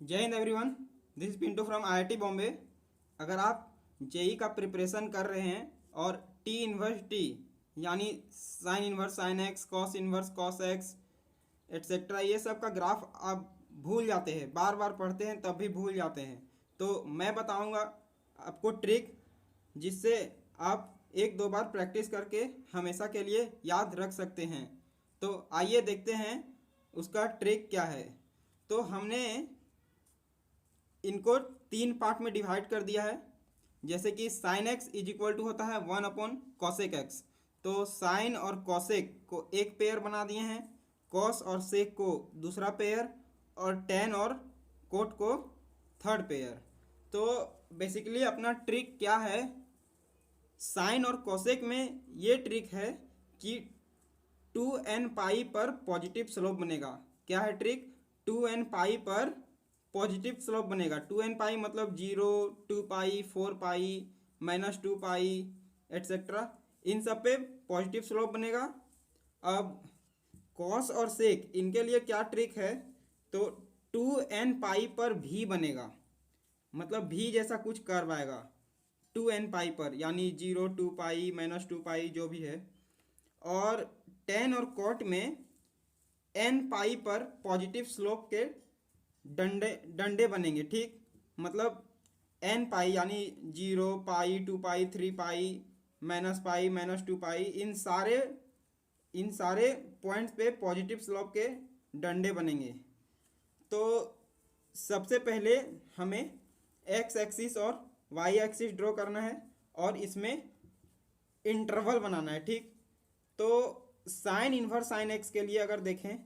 जय Hind everyone. This is Pintu from IIT Bombay. अगर आप जेई का प्रिपरेशन कर रहे हैं और टी इन्वर्स टी यानी sign inverse sine x, cos inverse cos x etcetera, ये सब का ग्राफ आप भूल जाते हैं, बार बार पढ़ते हैं तब भी भूल जाते हैं, तो मैं बताऊंगा आपको ट्रिक जिससे आप एक दो बार प्रैक्टिस करके हमेशा के लिए याद रख सकते हैं। तो आइए देखते हैं उसका ट्रिक क्या है। तो हमने इनको तीन पार्ट में डिवाइड कर दिया है। जैसे कि sine X is equal to होता है 1 अपॉन कॉसेक एक्स, तो साइन और कॉसेक को एक पेयर बना दिए हैं, कॉस और सेक को दूसरा पेयर, और टेन और कोट को थर्ड पेयर। तो बेसिकली अपना ट्रिक क्या है, साइन और कॉसेक में ये ट्रिक है कि 2n पाई पर पॉजिटिव स्लोप बनेगा। क्या है ट्रिक? 2n पाई पर पॉजिटिव स्लोप बनेगा। 2n पाई मतलब 0, 2 पाई, 4 पाई, -2 पाई एट्सेट्रा, इन सब पे पॉजिटिव स्लोप बनेगा। अब कॉस और सेक इनके लिए क्या ट्रिक है, तो 2n पाई पर भी बनेगा, मतलब भी जैसा कुछ कर्व आएगा 2n पाई पर, यानी 0, 2 पाई, -2 पाई जो भी है। और टेन और कॉट में n पाई पर पॉजिटिव स्लोप के डंडे डंडे बनेंगे, ठीक। मतलब n पाई यानी 0 पाई, 2 पाई, 3 पाई, -पाई, -2 पाई, इन सारे पॉइंट्स पे पॉजिटिव स्लोप के डंडे बनेंगे। तो सबसे पहले हमें एक्स एक्सिस और वाई एक्सिस ड्रॉ करना है और इसमें इंटरवल बनाना है, ठीक। तो साइन इन्वर्स साइन एक्स के लिए अगर देखें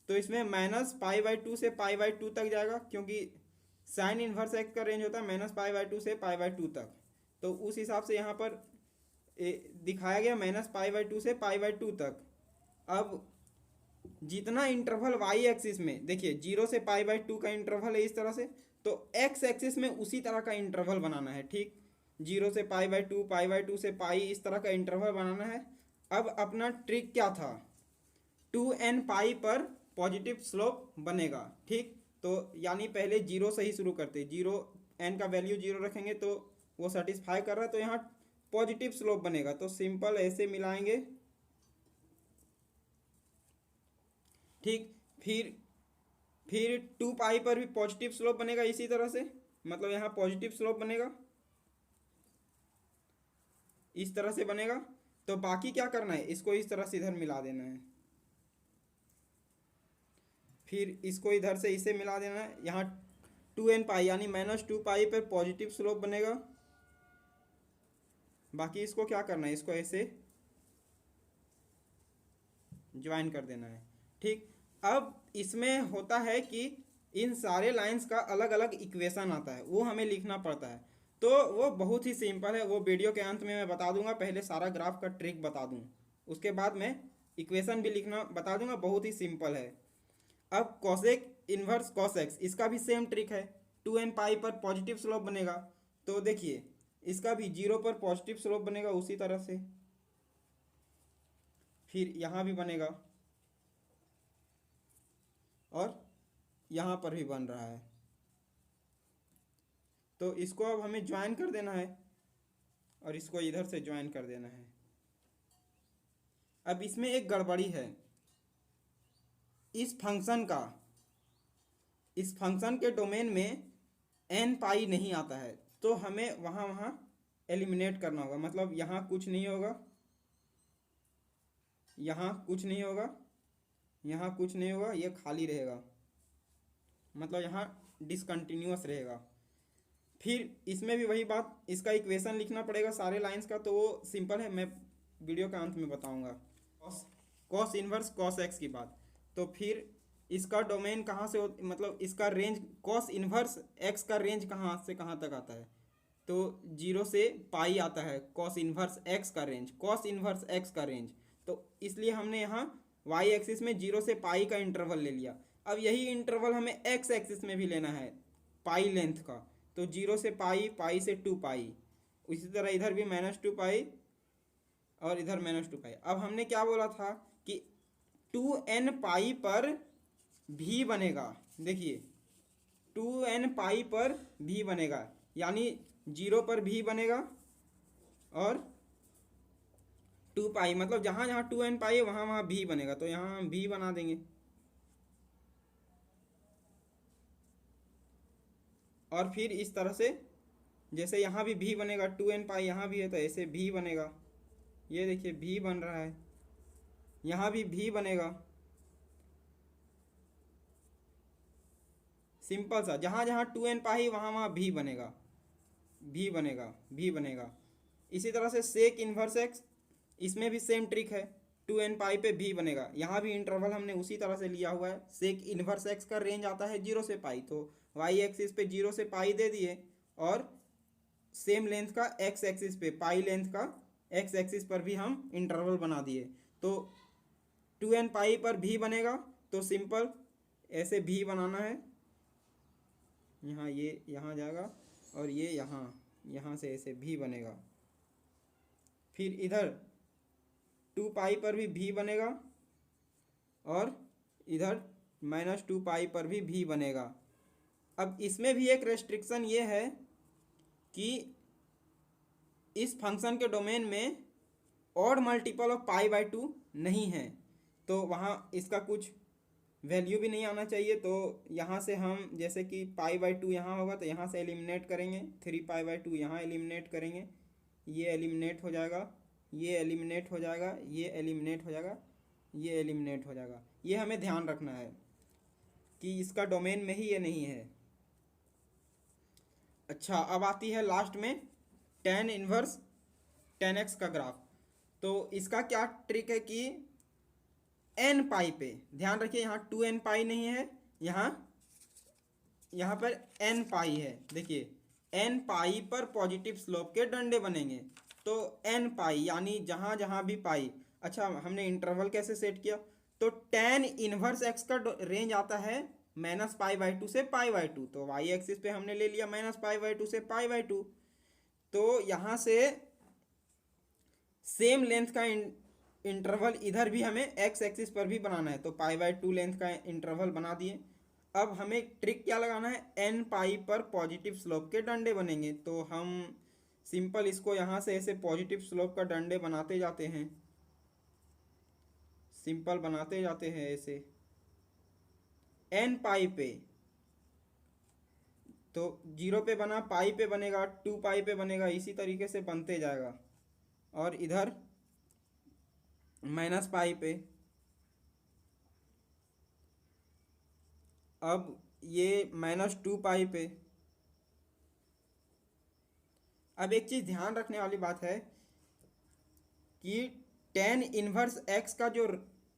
तो इसमें -पाई/2 से पाई/2 तक जाएगा, क्योंकि साइन इन्वर्स एक्स का रेंज होता है -पाई/2 से पाई/2 तक। तो उस हिसाब से यहाँ पर दिखाया गया -पाई/2 से पाई/2 तक। अब जितना इंटरवल वाई एक्सिस में देखिए 0 से पाई/2 का इंटरवल है इस तरह से, तो एक्स एक्सिस में उसी तरह का इंटरवल बनाना है, ठीक। 0 से पाई/2, पाई/2 से पाई, इस तरह का इंटरवल बनाना है। अब अपना ट्रिक क्या था, 2n पाई पर पॉजिटिव स्लोप बनेगा, ठीक। तो यानी पहले 0 से ही शुरू करते, 0 n का वैल्यू 0 रखेंगे तो वो सेटिस्फाई कर रहा है, तो यहाँ पॉजिटिव स्लोप बनेगा। तो सिंपल ऐसे मिलाएंगे, ठीक। फिर 2 पाई पर भी पॉजिटिव स्लोप बनेगा इसी तरह से, मतलब यहाँ पॉजिटिव स्लोप बनेगा, इस तरह से बनेगा। तो बाकी क्या करना है, इसको इस तरह से इधर मिला देना है, फिर इसको इधर से इसे मिला देना है। यहाँ 2n पाई यानी -2 पाई पर पॉजिटिव स्लोप बनेगा। बाकी इसको क्या करना है, इसको ऐसे ज्वाइन कर देना है, ठीक। अब इसमें होता है कि इन सारे लाइंस का अलग अलग इक्वेशन आता है, वो हमें लिखना पड़ता है। तो वो बहुत ही सिंपल है, वो वीडियो के अंत में मैं बता दूंगा। पहले सारा ग्राफ का ट्रिक बता दूं, उसके बाद मैं इक्वेशन भी लिखना बता दूंगा, बहुत ही सिंपल है। अब कॉसेक इन्वर्स कॉस एक्स, इसका भी सेम ट्रिक है। 2n पाई पर पॉजिटिव स्लोप बनेगा, तो देखिए इसका भी 0 पर पॉजिटिव स्लोप बनेगा उसी तरह से, फिर यहाँ भी बनेगा और यहाँ पर भी बन रहा है। तो इसको अब हमें ज्वाइन कर देना है और इसको इधर से ज्वाइन कर देना है। अब इसमें एक गड़बड़ी है, इस फंक्शन का, इस फंक्शन के डोमेन में n पाई नहीं आता है, तो हमें वहाँ वहाँ एलिमिनेट करना होगा। मतलब यहाँ कुछ नहीं होगा, यहाँ कुछ नहीं होगा, यहाँ कुछ नहीं होगा, ये खाली रहेगा, मतलब यहाँ डिसकंटिन्यूअस रहेगा। फिर इसमें भी वही बात, इसका इक्वेशन लिखना पड़ेगा सारे लाइंस का, तो वो सिंपल है, मैं वीडियो के अंत में बताऊंगा। Cos cos inverse cos x की बात, तो फिर इसका डोमेन कहाँ से मतलब इसका रेंज, कॉस इन्वर्स एक्स का रेंज कहाँ से कहाँ तक आता है, तो 0 से पाई आता है कॉस इन्वर्स एक्स का रेंज, कॉस इन्वर्स एक्स का रेंज। तो इसलिए हमने यहाँ वाई एक्सिस में 0 से पाई का इंटरवल ले लिया। अब यही इंटरवल हमें एक्स एक्सिस में भी लेना है पाई लेंथ का, तो 0 से पाई, पाई से 2 पाई, इसी तरह इधर भी -2 पाई और इधर -2 पाई। अब हमने क्या बोला था कि 2n पाई पर भी बनेगा, देखिए 2n पाई पर भी बनेगा, यानी 0 पर भी बनेगा और 2 पाई, मतलब जहाँ जहाँ 2n पाई है वहाँ वहाँ भी बनेगा, तो यहाँ हम भी बना देंगे। और फिर इस तरह से जैसे यहाँ भी बनेगा, 2n पाई यहाँ भी है तो ऐसे भी बनेगा। ये देखिए भी बन रहा है, यहाँ भी बनेगा। सिंपल सा, जहाँ जहाँ 2n पाई वहाँ वहाँ भी बनेगा, भी बनेगा, भी बनेगा। इसी तरह से सेक इन्वर्स एक्स, इसमें भी सेम ट्रिक है, 2n पाई पे भी बनेगा। यहाँ भी इंटरवल हमने उसी तरह से लिया हुआ है। सेक इन्वर्स एक्स का रेंज आता है 0 से पाई, तो वाई एक्सिस पे 0 से पाई दे दिए और सेम लेंथ का एक्स एक्सिस पे, पाई लेंथ का एक्स एक्सिस पर भी हम इंटरवल बना दिए। तो 2n पाई पर भी बनेगा, तो सिंपल ऐसे भी बनाना है। यहाँ ये यहाँ जाएगा और ये यहाँ से ऐसे भी बनेगा। फिर इधर 2 पाई पर भी बनेगा और इधर -2 पाई पर भी बनेगा। अब इसमें भी एक रेस्ट्रिक्शन ये है कि इस फंक्शन के डोमेन में ऑड मल्टीपल ऑफ π/2 नहीं है, तो वहाँ इसका कुछ वैल्यू भी नहीं आना चाहिए। तो यहाँ से हम जैसे कि π/2 यहाँ होगा तो यहाँ से एलिमिनेट करेंगे, 3π/2 यहाँ एलिमिनेट करेंगे, ये एलिमिनेट हो जाएगा, ये एलिमिनेट हो जाएगा, ये एलिमिनेट हो जाएगा, ये एलिमिनेट हो जाएगा। ये हमें ध्यान रखना है कि इसका डोमेन में ही ये नहीं है। अच्छा, अब आती है लास्ट में tan इनवर्स tan x का ग्राफ। तो इसका क्या ट्रिक है कि n पाई पे ध्यान रखिए, यहाँ 2n पाई नहीं है, यहाँ पर n पाई है। देखिए n पाई पर पॉजिटिव स्लोप के डंडे बनेंगे, तो n पाई यानी जहाँ जहाँ भी पाई। अच्छा, हमने इंटरवल कैसे सेट किया, तो tan इनवर्स x का रेंज आता है -π/2 से π/2, तो y एक्सिस पे हमने ले लिया -π/2 से π/2। तो यहाँ से सेम लेंथ का इंटरवल इधर भी हमें x एक्सिस पर भी बनाना है, तो π/2 लेंथ का इंटरवल बना दिए। अब हमें ट्रिक क्या लगाना है, n पाई पर पॉजिटिव स्लोप के डंडे बनेंगे। तो हम सिंपल इसको यहाँ से ऐसे पॉजिटिव स्लोप का डंडे बनाते जाते हैं, सिंपल बनाते जाते हैं ऐसे n पाई पे। तो 0 पे बना, पाई पे बनेगा, 2 पाई पे बनेगा, इसी तरीके से बनते जाएगा। और इधर -पाई पे, अब ये -2 पाई पे। अब एक चीज़ ध्यान रखने वाली बात है कि tan इनवर्स x का जो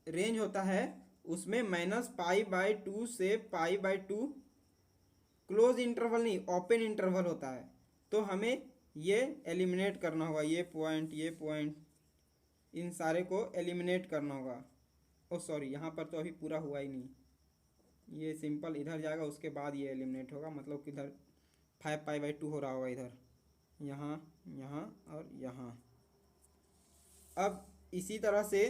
रेंज होता है उसमें -π/2 से π/2 क्लोज इंटरवल नहीं, ओपन इंटरवल होता है। तो हमें ये एलिमिनेट करना होगा, ये पॉइंट इन सारे को एलिमिनेट करना होगा। ओ सॉरी, यहाँ पर तो अभी पूरा हुआ ही नहीं, ये सिंपल इधर जाएगा, उसके बाद ये एलिमिनेट होगा, मतलब कि इधर 5π/2 हो रहा होगा, इधर यहाँ यहाँ और यहाँ। अब इसी तरह से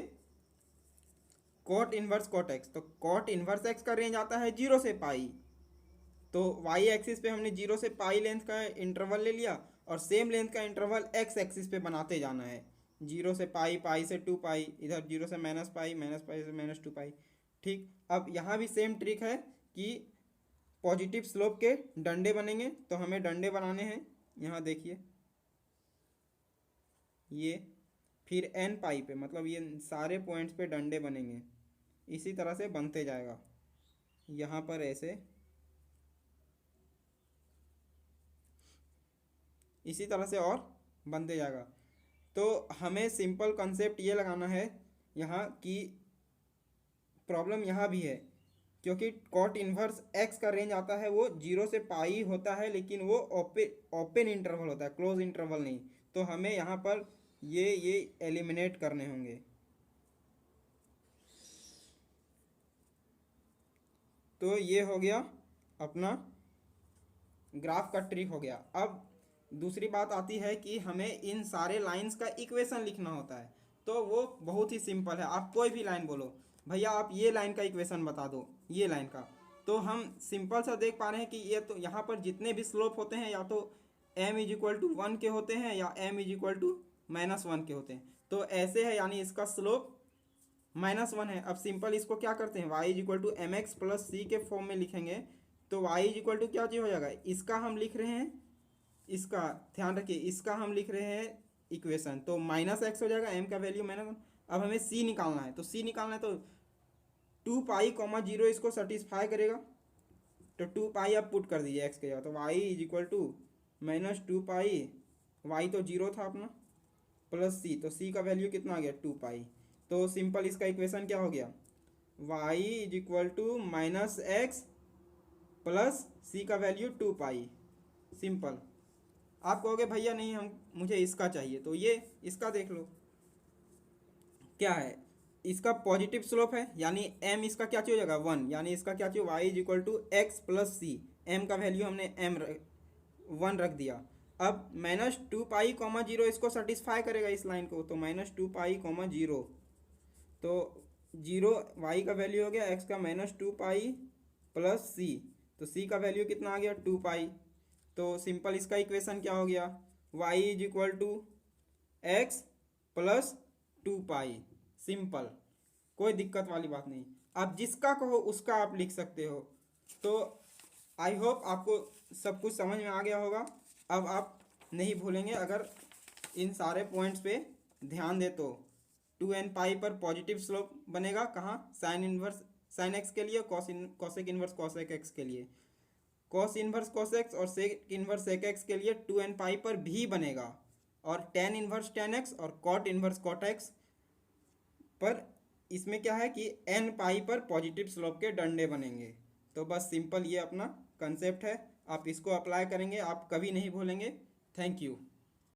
cot इनवर्स cot x, तो cot इनवर्स x का रेंज आता है 0 से पाई। तो y एक्सिस पे हमने 0 से पाई लेंथ का इंटरवल ले लिया और सेम लेंथ का इंटरवल x एक्सिस पे बनाते जाना है, 0 से पाई, पाई से 2 पाई, इधर 0 से -पाई, -पाई से -2 पाई। ठीक, अब यहाँ भी सेम ट्रिक है कि पॉजिटिव स्लोप के डंडे बनेंगे, तो हमें डंडे बनाने हैं। यहाँ देखिए ये, फिर n पाई पे, मतलब ये सारे पॉइंट्स पे डंडे बनेंगे, इसी तरह से बनते जाएगा। यहाँ पर ऐसे इसी तरह से और बनते जाएगा। तो हमें सिंपल कॉन्सेप्ट ये लगाना है यहाँ कि प्रॉब्लम यहाँ भी है, क्योंकि cot इनवर्स x का रेंज आता है वो 0 से पाई होता है, लेकिन वो ओपन इंटरवल होता है, क्लोज इंटरवल नहीं। तो हमें यहाँ पर ये एलिमिनेट करने होंगे। तो ये हो गया अपना ग्राफ का ट्रिक हो गया। अब दूसरी बात आती है कि हमें इन सारे लाइंस का इक्वेशन लिखना होता है। तो वो बहुत ही सिंपल है, आप कोई भी लाइन बोलो, भैया आप ये लाइन का इक्वेशन बता दो, ये लाइन का, तो हम सिंपल सा देख पा रहे हैं कि ये तो यहाँ पर जितने भी स्लोप होते हैं या तो m इज इक्वल टू 1 के होते हैं या m इज इक्वल टू -1 के होते हैं। तो ऐसे है, यानी इसका स्लोप -1 है। अब सिंपल इसको क्या करते हैं, y is equal to m x plus c के फॉर्म में लिखेंगे। तो y इज इक्वल टू क्या चीज़ हो जाएगा, इसका हम लिख रहे हैं, इसका ध्यान रखिए, इसका हम लिख रहे हैं इक्वेशन, तो -x हो जाएगा, m का वैल्यू -1। अब हमें c निकालना है, तो c निकालना है तो 2π, 0 इसको सेटिस्फाई करेगा, तो 2π अब पुट कर दीजिए x के जगह, तो y is equal to -2π, y तो 0 था अपना, प्लस c, तो c का वैल्यू कितना आ गया 2π। तो सिंपल इसका इक्वेशन क्या हो गया, y is equal to -x plus c का वैल्यू 2π। सिंपल। आप कहोगे भैया नहीं, हम मुझे इसका चाहिए, तो ये इसका देख लो क्या है, इसका पॉजिटिव स्लोप है, यानी m इसका क्या चाहिए हो जाएगा 1, यानी इसका क्या चाहिए y is equal to x plus C, m का वैल्यू हमने 1 रख दिया। अब -2π, 0 इसको सेटिस्फाई करेगा इस लाइन को, तो -2π, 0, तो 0 y का वैल्यू हो गया x का -2π प्लस सी, तो c का वैल्यू कितना आ गया 2π। तो सिंपल इसका इक्वेशन क्या हो गया, y is equal to x plus 2π। Simple, कोई दिक्कत वाली बात नहीं। अब जिसका कहो उसका आप लिख सकते हो। तो आई होप आपको सब कुछ समझ में आ गया होगा। अब आप नहीं भूलेंगे अगर इन सारे पॉइंट्स पे ध्यान दे तो। 2n पर पॉजिटिव स्लोप बनेगा कहाँ, साइन एक्स के लिए, कॉसेक इनवर्स कॉसेक एक्स के लिए, कॉस इनवर्स कॉस एक्स और सेक इनवर्स सेक एक्स के लिए 2n पर भी बनेगा, और टेन इनवर्स टेन एक्स और कॉट इनवर्स कॉट एक्स पर इसमें क्या है कि n पर पॉजिटिव स्लोप के डंडे बनेंगे। तो बस सिंपल ये अपना कंसेप्ट है, आप इसको अप्लाई करेंगे, आप कभी नहीं भूलेंगे। Thank you.